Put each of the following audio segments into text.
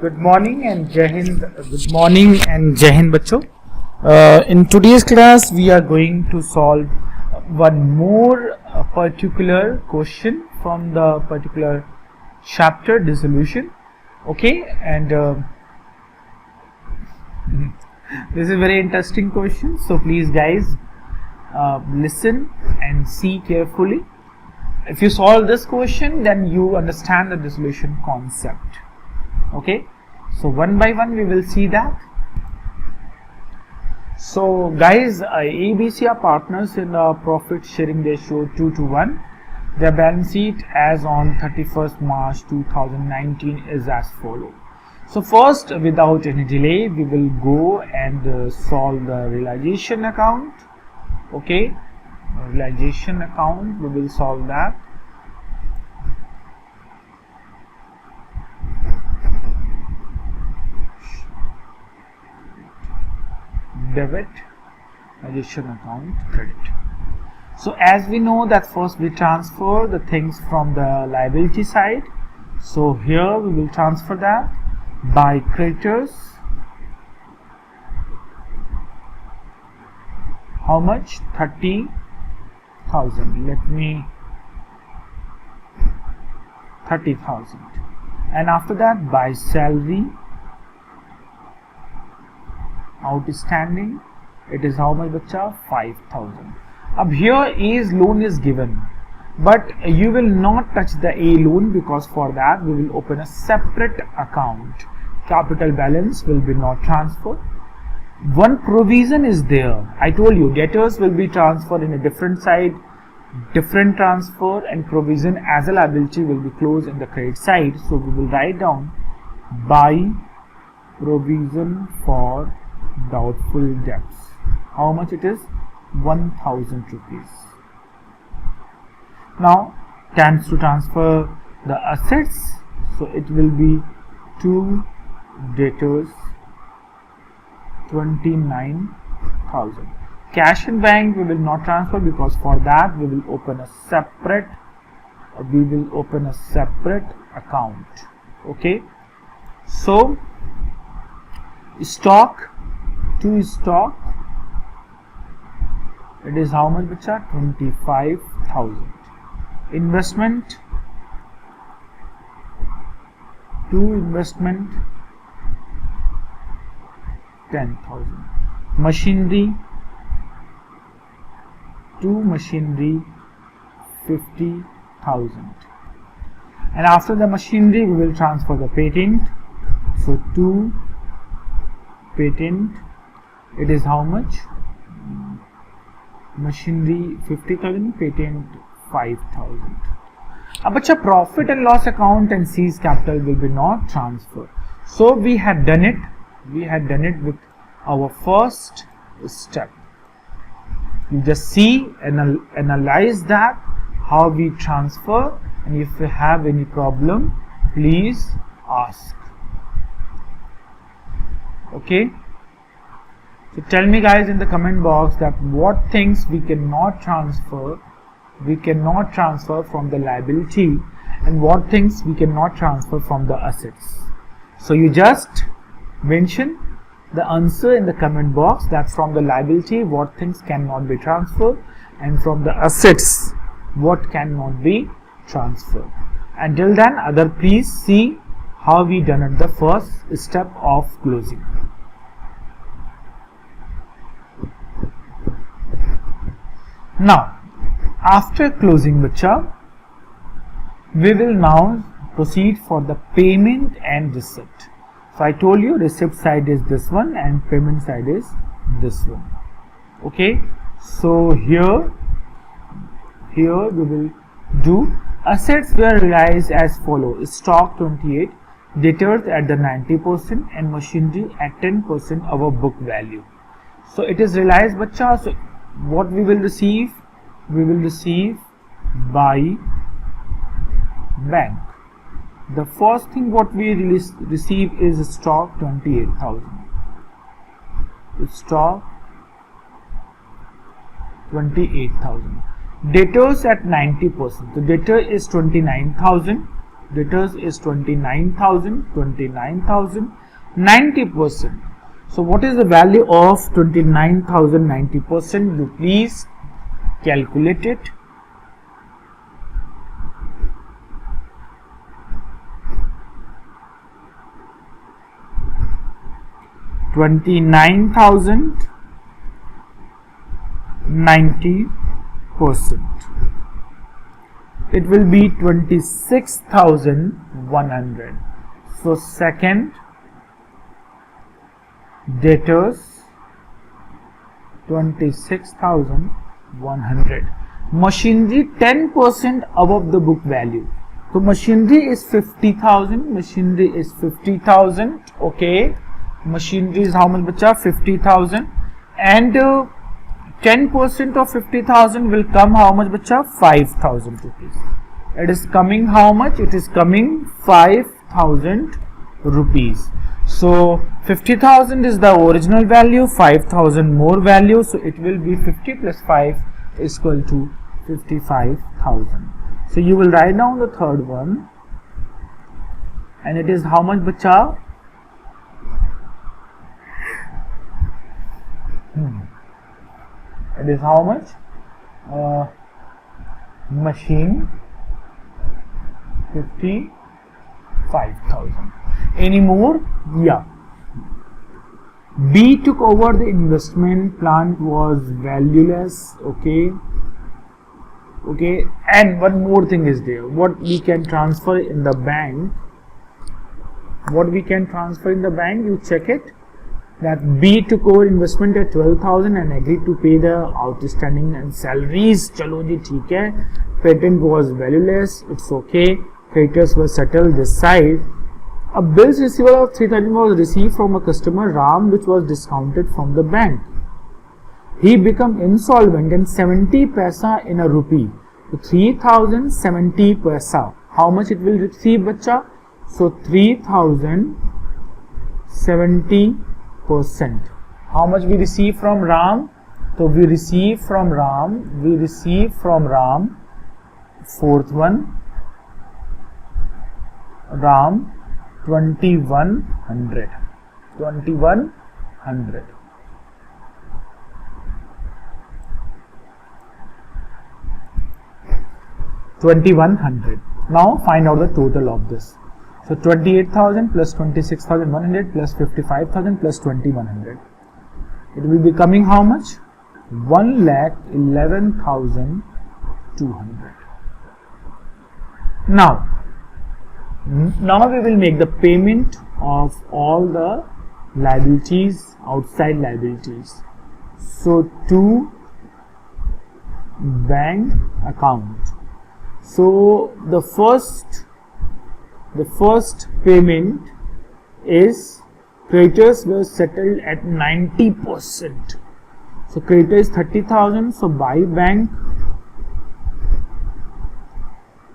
Good morning and Jai Hind. Good morning and Jai Hind, bachcho. In today's class, we are going to solve one more particular question from the particular chapter dissolution. Okay, and this is a very interesting question. So please, guys, listen and see carefully. If you solve this question, then you understand the dissolution concept. Okay, so one by one we will see that. So guys, ABC are partners in a profit sharing ratio 2:1. Their balance sheet as on 31st March 2019 is as follows. So first, without any delay, we will go and solve the realization account. Okay, realization account, we will solve that. Debit, realization account, credit. So as we know that first we transfer the things from the liability side. So here we will transfer that by creditors. How much? 30,000. Let me 30,000. And after that by salary outstanding, it is how much, bacha? 5,000. Ab here A's loan is given, but you will not touch the A loan, because for that we will open a separate account. Capital balance will be not transferred. One provision is there. I told you debtors will be transferred in a different side, different transfer, and provision as a liability will be closed in the credit side. So we will write down by provision for doubtful debts. How much it is? 1,000 rupees. Now tends to transfer the assets, so it will be to debtors 29,000. Cash in bank we will not transfer, because for that we will open a separate account. Okay, so stock, to stock, it is how much, bacha? 25,000. Investment, to investment 10,000. Machinery, to machinery 50,000. And after the machinery we will transfer the patent. So to patent, it is how much? Machinery 50,000, patent 5,000. Bacha, profit and loss account and seize capital will be not transferred. So we had done it. We had done it with our first step. You just see and analyze that how we transfer, and if you have any problem, please ask. Okay, so tell me, guys, in the comment box that what things we cannot transfer from the liability, and what things we cannot transfer from the assets. So you just mention the answer in the comment box, that from the liability what things cannot be transferred, and from the assets what cannot be transferred. Until then, other please see how we done at the first step of closing. Now after closing, bacha, we will now proceed for the payment and receipt. So I told you receipt side is this one and payment side is this one. Okay, so here we will do assets were realized as follows: stock 28, debtors at the 90%, and machinery at 10% of our book value. So it is realized, bacha. So what we will receive? We will receive by bank. The first thing what we receive is stock 28,000. Stock 28,000. Debtors at 90%. The debtor is 29,000. debtors is 29,000, 90%. So what is the value of 29,000 90%? You please calculate it. $29,000 90%. It will be 26,100. So second, debtors 26,100. Machinery 10% above the book value. So machinery is 50,000. Machinery is 50,000. Okay. Machinery is how much, bacha? 50,000. And 10% of 50,000 will come how much, bacha? 5,000 rupees. It is coming how much? It is coming 5,000 rupees. So 50,000 is the original value, 5,000 more value. So it will be 50 plus 5 is equal to 55,000. So you will write down the third one. And it is how much, bacha? It is how much? Machine 55,000. Any more? Yeah. B took over the investment. Plant was valueless. Okay. And one more thing is there. What we can transfer in the bank? You check it. That B took over investment at 12,000 and agreed to pay the outstanding and salaries. Chalo ji, theek hai. Patent was valueless. It's okay. Creditors were settled this side. A bills receivable of 3,000 was received from a customer, Ram, which was discounted from the bank. He became insolvent and 70 paisa in a rupee. So 3,000 70 paisa. How much it will receive, bacha? So 3,000 70%. How much we receive from Ram? So we receive from Ram. Fourth one, Ram 2,100. 2,100. Now find out the total of this. So 28,000 plus 26,100 plus 55,000 plus 2,100. It will be coming how much? 1,11,200. Now we will make the payment of all the liabilities, outside liabilities. So to bank account. So the first payment is creditors were settled at 90%. So creditor is 30,000. So by bank,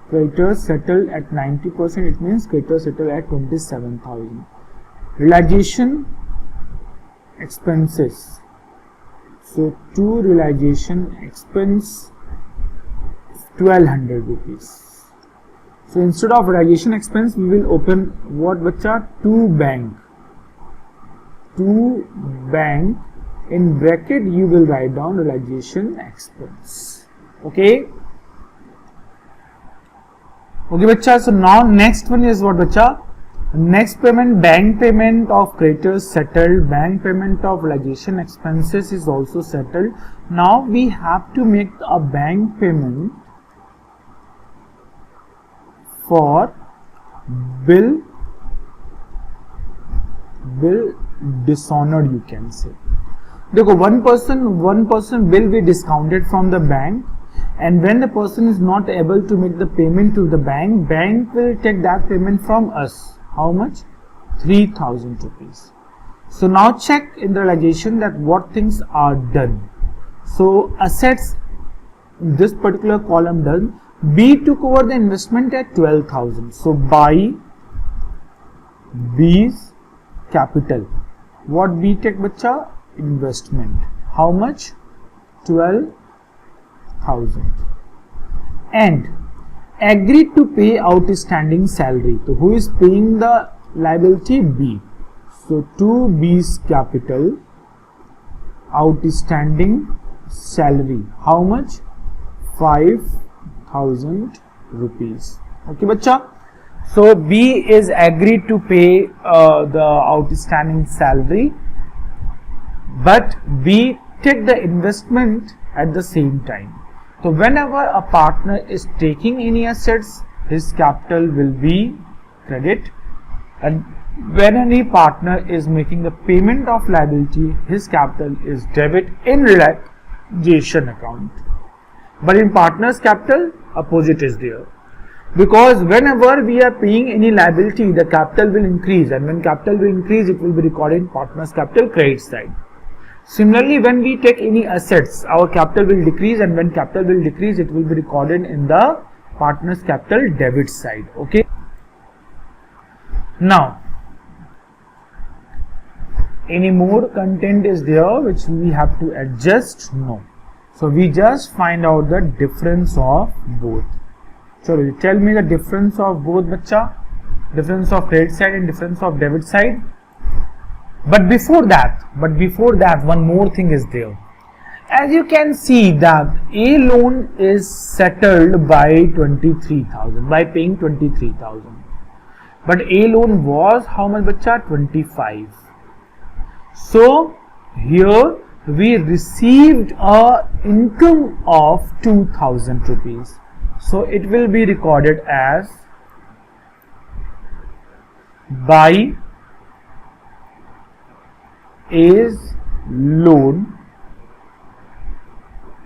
creditors settled at 90%. It means creditors settled at 27,000. Realization expenses. So to realization expense 1,200 rupees. So instead of realization expense, we will open what, bacha? To bank. In bracket you will write down realization expense. Okay, bacha. So now next one is what, bacha? Next payment, bank payment of creditors settled. Bank payment of realization expenses is also settled. Now we have to make a bank payment for bill dishonored, you can say. Dekho, one person bill be discounted from the bank, and when the person is not able to make the payment to the bank will take that payment from us. How much? 3,000 rupees. So now check in the realization that what things are done. So assets, this particular column done. B took over the investment at 12,000. So by B's capital, what B take, bacha? Investment. How much? 12,000. And agreed to pay outstanding salary. So who is paying the liability? B. So to B's capital, outstanding salary. How much? 5,000 rupees. Okay, bacha. So B is agreed to pay the outstanding salary, but B take the investment at the same time. So whenever a partner is taking any assets, his capital will be credit, and when any partner is making the payment of liability, his capital is debit in realization account. But in partner's capital, opposite is there. Because whenever we are paying any liability, the capital will increase, and when capital will increase, it will be recorded in partner's capital credit side. Similarly, when we take any assets, our capital will decrease, and when capital will decrease, it will be recorded in the partner's capital debit side. Okay. Now, any more content is there which we have to adjust? No. So we just find out the difference of both. So tell me the difference of both, bacha. Difference of credit side and difference of debit side. But before that, one more thing is there. As you can see that A loan is settled by 23,000, by paying 23,000. But A loan was how much, bacha? 25. So here we received a income of 2,000 rupees. So it will be recorded as by A's loan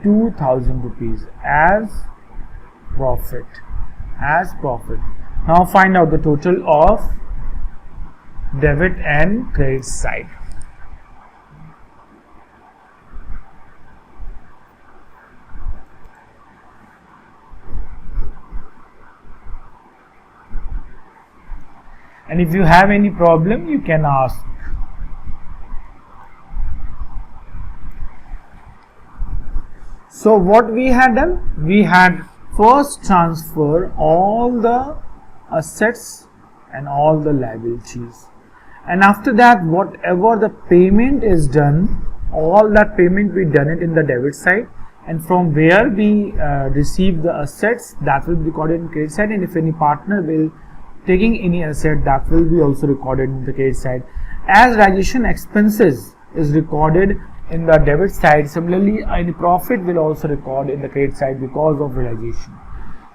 2,000 rupees as profit. Now find out the total of debit and credit side. And if you have any problem, you can ask. So what we had done? We had first transfer all the assets and all the liabilities. And after that, whatever the payment is done, all that payment we done it in the debit side. And from where we receive the assets, that will be recorded in credit side. And if any partner will taking any asset, that will be also recorded in the credit side. As realization expenses is recorded in the debit side, similarly any profit will also record in the credit side because of realization.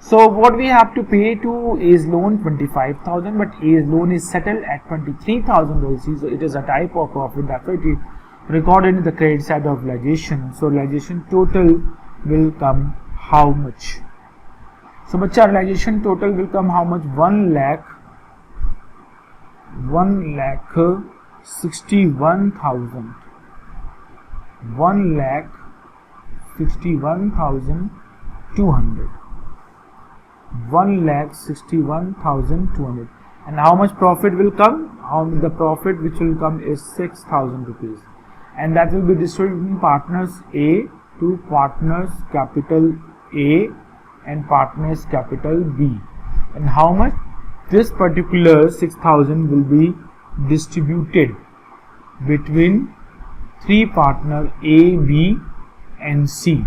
So what we have to pay to A's loan 25,000, but A's loan is settled at 23,000 also. So it is a type of profit, that will be recorded in the credit side of realization. So realization total will come how much? So bacha, realization total will come how much? 1,61,000. 1,61,200. 1,61,200. And how much profit will come? The profit which will come is 6,000 rupees. And that will be distributed in partners A to partners capital A and partners capital B. And how much? This particular 6,000 will be distributed between three partners A, B and C.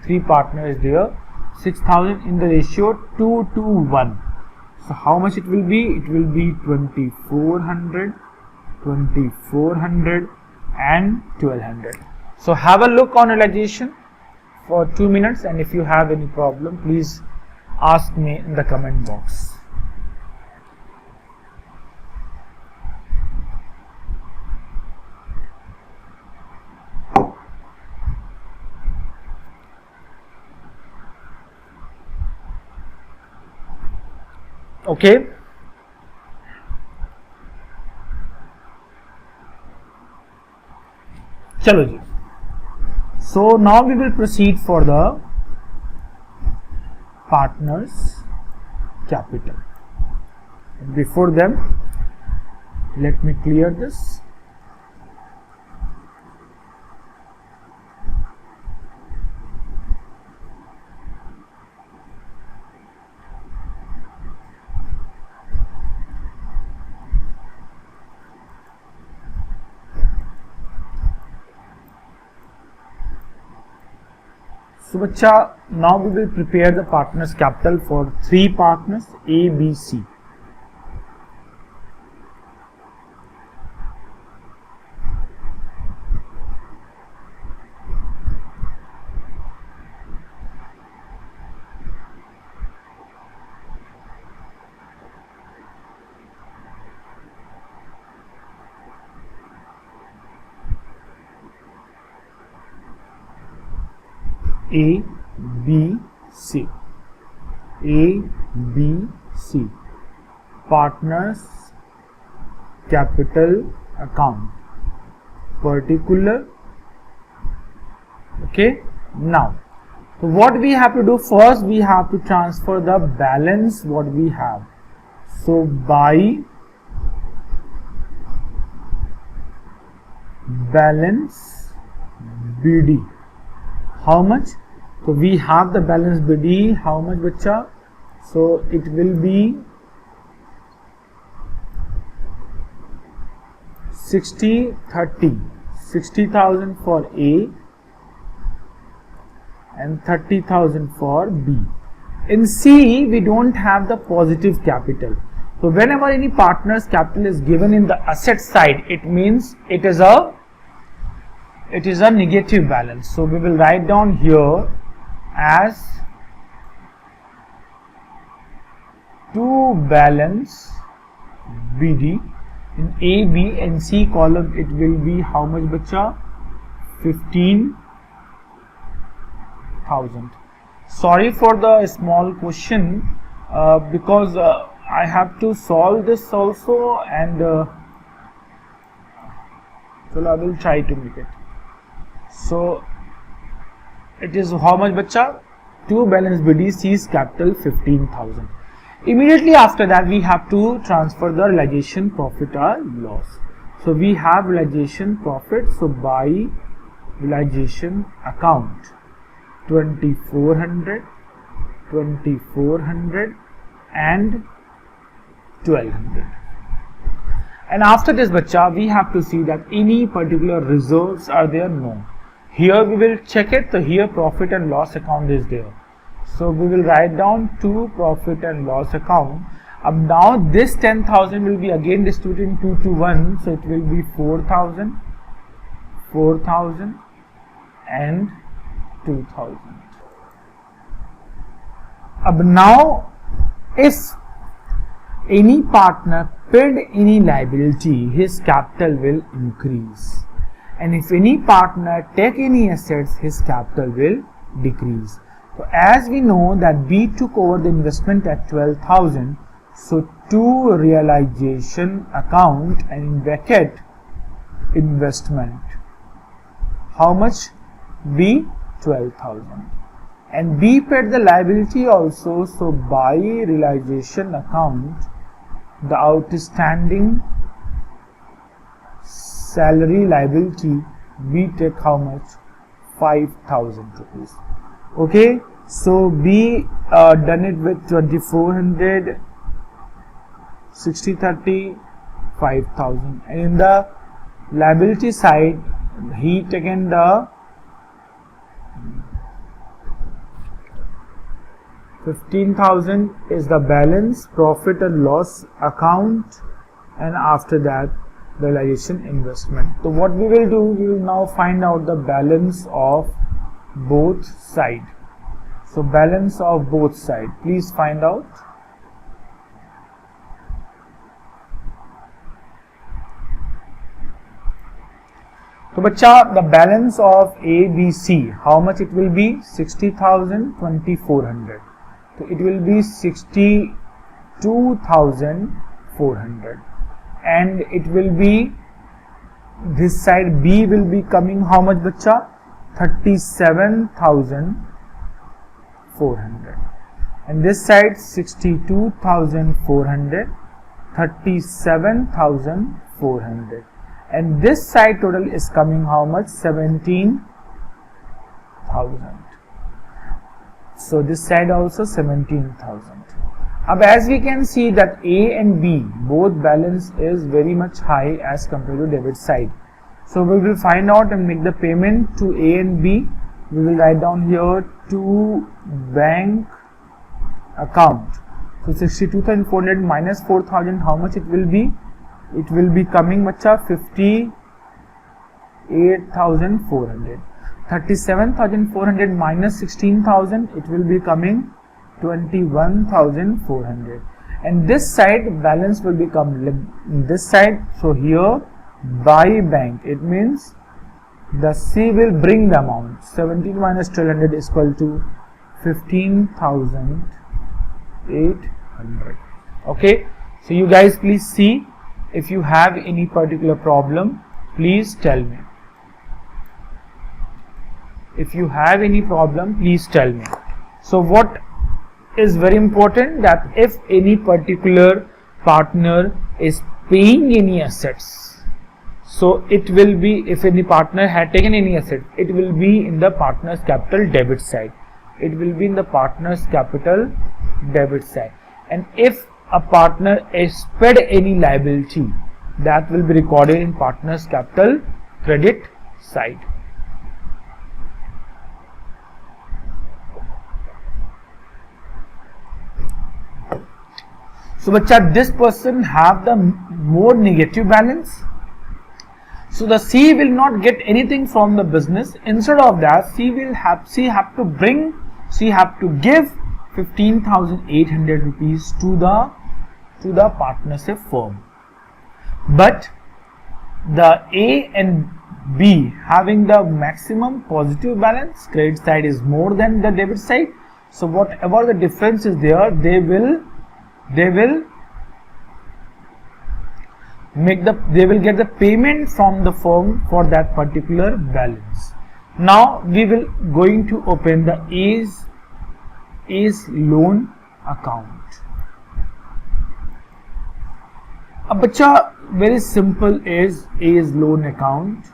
Three partners there. 6,000 in the ratio 2 to 1. So how much it will be? It will be 2,400, 2,400 and 1,200. So have a look on realization for 2 minutes, and if you have any problem, please ask me in the comment box. Okay. Chalo ji. So now we will proceed for the partners capital. Before them, let me clear this. So बच्चा, now we will prepare the partners capital for 3 partners A, B, C. A, B, C. A, B, C. Partners capital account. Particular. Okay. Now, so what we have to do first, we have to transfer the balance what we have. So by balance BD. How much? So we have the balance BD. How much, bacha? So it will be 60/30. 60,000 for A and 30,000 for B. In C, we don't have the positive capital. So whenever any partner's capital is given in the asset side, it means it is a negative balance. So we will write down here as to balance BD. In A, B and C column it will be how much, bacha? 15,000. Sorry for the small question because I have to solve this also, and so I will try to make it. So it is how much, bacha? To balance BD, C's capital 15,000. Immediately after that, we have to transfer the realization profit or loss. So we have realization profit. So by realization account 2400, 2400 and 1200. And after this, bacha, we have to see that any particular reserves are there? No. Here we will check it. So here profit and loss account is there. So we will write down to profit and loss account. Now this 10,000 will be again distributed in 2 to 1. So it will be 4,000, 4,000 and 2,000. Now if any partner paid any liability, his capital will increase. And if any partner take any assets, his capital will decrease. So as we know that B took over the investment at 12,000, so to realization account and in bracket investment, how much? B 12,000. And B paid the liability also, so by realization account, the outstanding salary liability, we take how much? 5,000 rupees. Okay, so B done it with 2400, 60/30, 5,000, and in the liability side, he taken the 15,000 is the balance profit and loss account, and after that the realization investment. So what we will do, we will now find out the balance of both side. So balance of both side, please find out. So bacha, the balance of A, B, C, how much it will be? 60,000, 2,400. So it will be 62,400, and it will be this side B will be coming how much, bacha? 37,400, and this side 62,400, 37,400, and this side total is coming how much? 17,000. So this side also 17,000. Now as we can see that A and B both balance is very much high as compared to debit side. So we will find out and make the payment to A and B. we will write down here to bank account. So 62,400 minus 4,000, how much it will be? It will be coming bacha 58,400. 37,400 minus 16,000, it will be coming 21,400. And this side balance will become this side. So here by bank, it means the C will bring the amount. 17 minus 1200 is equal to 15,800. Okay, so you guys please see. If you have any particular problem, please tell me. If you have any problem, please tell me. So what is very important, that if any particular partner is paying any assets, so it will be, if any partner had taken any asset, it will be in the partner's capital debit side. It will be in the partner's capital debit side. And if a partner has paid any liability, that will be recorded in partner's capital credit side. So bacha, this person have the more negative balance. So the C will not get anything from the business. Instead of that, C have to give 15,800 rupees to the partnership firm. But the A and B having the maximum positive balance, credit side is more than the debit side. So whatever the difference is there, they will get the payment from the firm for that particular balance. Now we will going to open the A's loan account. Bacha, very simple is A's loan account.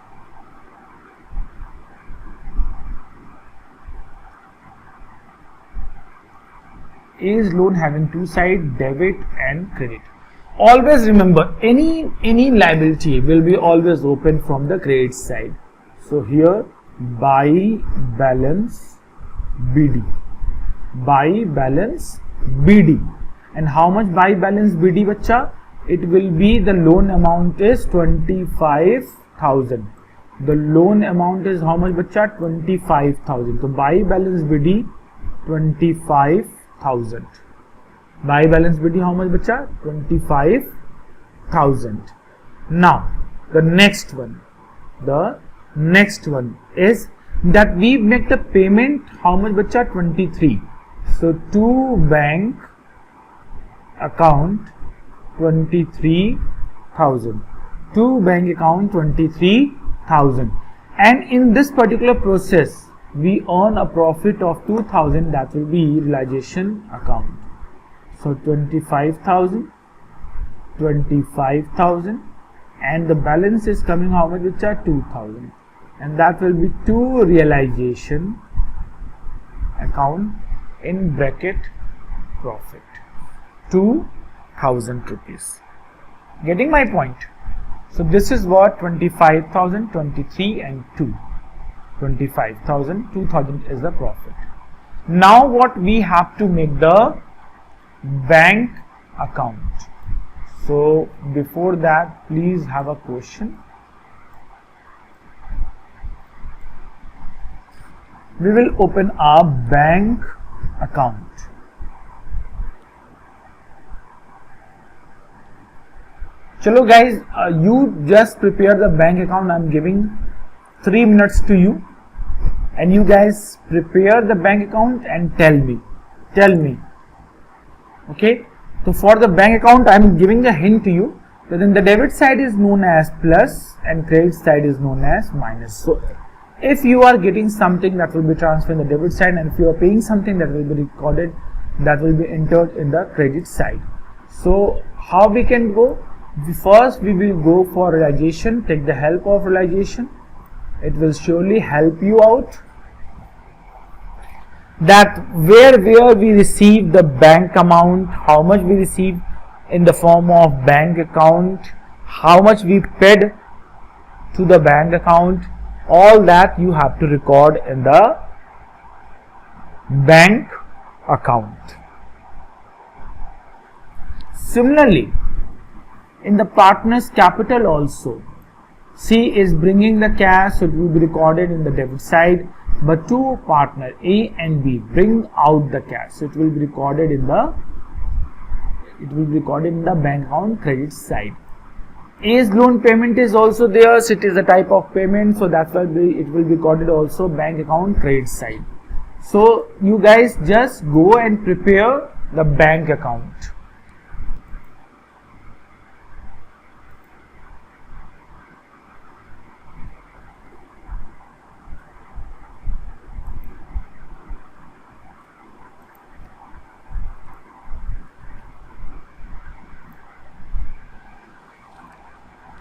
A's loan having two sides, debit and credit. Always remember, any liability will be always open from the credit side. So here by balance BD. By balance BD. And how much by balance BD bacha? It will be, the loan amount is 25,000. The loan amount is how much bacha? 25,000. So by balance BD 25,000. By balance BD how much bacha? 25,000. Now the next one is that we make the payment how much bacha? 23. So to bank account 23,000. To bank account 23,000. And in this particular process, we earn a profit of 2,000, that will be realization account. So 25,000, 25,000, and the balance is coming how much, which are 2,000, and that will be to realization account in bracket profit 2,000 rupees. Getting my point? So this is what 25,000, 23 and 2. 25,000, 2,000 is the profit. Now what we have to make the bank account. So before that, please have a question. We will open our bank account. Chalo guys, you just prepare the bank account. I am giving 3 minutes to you, and you guys prepare the bank account and tell me. Okay, so for the bank account I am giving a hint to you that then the debit side is known as plus and credit side is known as minus. So if you are getting something, that will be transferred in the debit side, and if you are paying something, that will be recorded, that will be entered in the credit side. So how we can go? First we will go for realization. Take the help of realization. It will surely help you out. That where we receive the bank amount, how much we receive in the form of bank account, how much we paid to the bank account, all that you have to record in the bank account. Similarly, in the partner's capital also, C is bringing the cash, so it will be recorded in the debit side, but two partner A and B bring out the cash, so it will be recorded in the bank account credit side. A's loan payment is also there, so it is a type of payment, so that's why it will be recorded also bank account credit side. So you guys just go and prepare the bank account.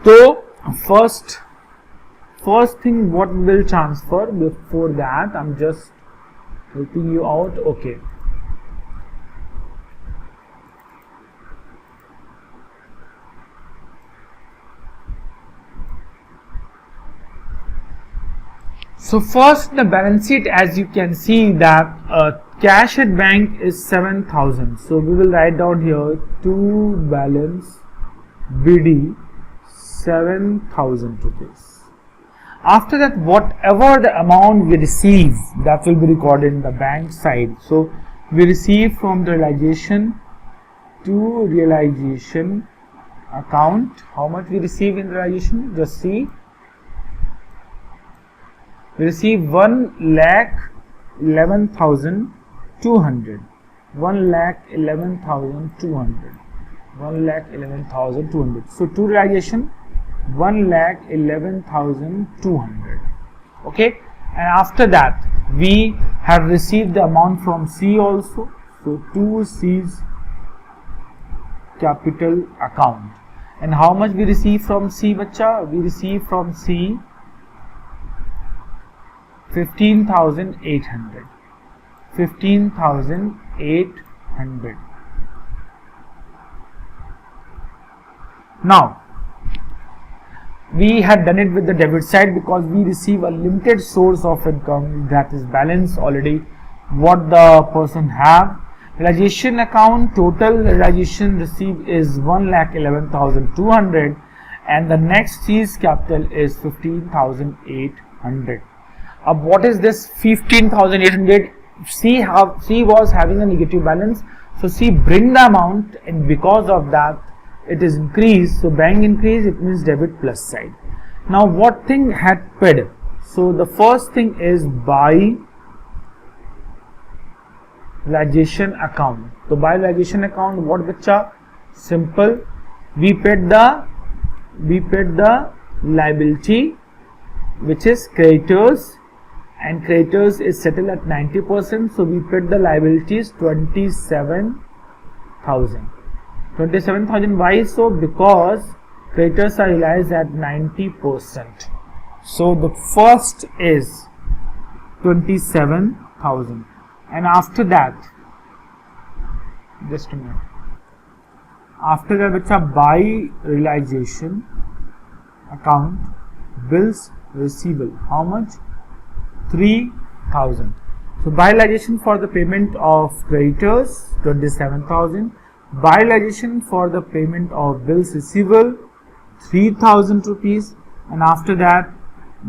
So first thing, what will transfer? Before that, I'm just helping you out. Okay. So first, the balance sheet, as you can see that cash at bank is 7,000. So we will write down here to balance BD 7,000 rupees. After that, whatever the amount we receive, that will be recorded in the bank side. So we receive from the realization to realization account. How much we receive in realization? Just see. We receive 1,11,200. 1,11,200. 1,11,200. So to realization 1,11,200. Okay, and after that we have received the amount from C also. So to C's capital account. And how much we receive from C, bacha? We receive from C 15,800. 15,800. Now we had done it with the debit side because we receive a limited source of income, that is balance already what the person have. Realization account, total realization received is 1,11,200 and the next C's capital is 15,800. What is this 15,800? C was having a negative balance, so C bring the amount, and because of that it is increased. So bank increase, it means debit plus side. Now what thing had paid? So the first thing is by realization account. So by realization account, what bacha? Simple. We paid the liability, which is creditors, and creditors is settled at 90%. So we paid the liabilities 27,000. 27,000. Why so? Because creditors are realized at 90%. So the first is 27,000, and after that, just a minute. After that, bacha, by realization account, bills receivable. How much? 3,000. So by realization for the payment of creditors 27,000. By realization for the payment of bills receivable 3,000 rupees, and after that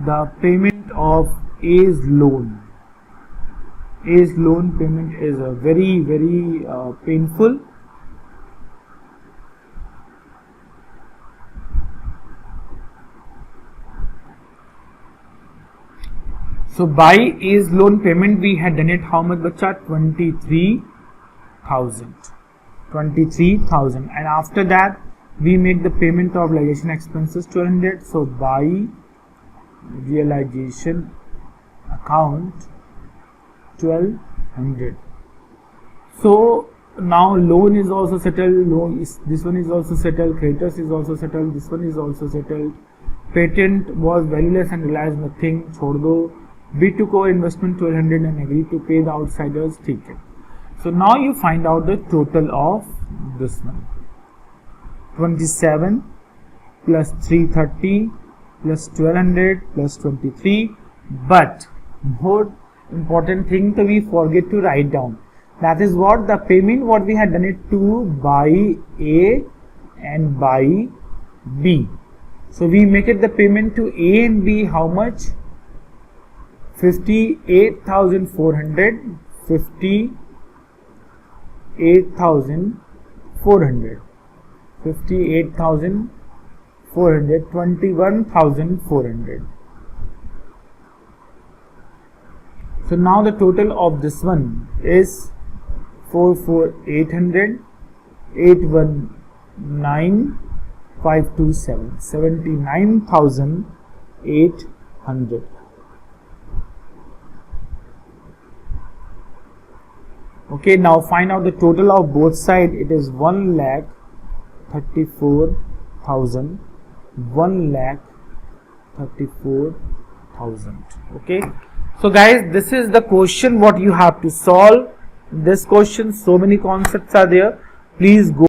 the payment of A's loan. A's loan payment is a very painful. So by A's loan payment we had done it how much bacha? 23,000. 23,000, and after that we make the payment of realization expenses 1,200. So by realization account 1,200. So now loan is also settled, this one is also settled, creditors is also settled, this one is also settled. Patent was valueless and realized nothing, chhod do. We took over investment 1,200 and agreed to pay the outsiders. ठीक है. So now you find out the total of this one. 27 plus 330 plus 1200 plus 23. But more important thing that we forget to write down, that is what the payment what we had done it to by A and by B. So we make it the payment to A and B how much? 58,400, 58,400, 58,400, 21,400. So now the total of this one is 44,800, 819,527, 79,800. Okay, now find out the total of both sides. It is 1,34,000, 1,34,000. Okay, so guys, this is the question what you have to solve. This question, so many concepts are there. Please go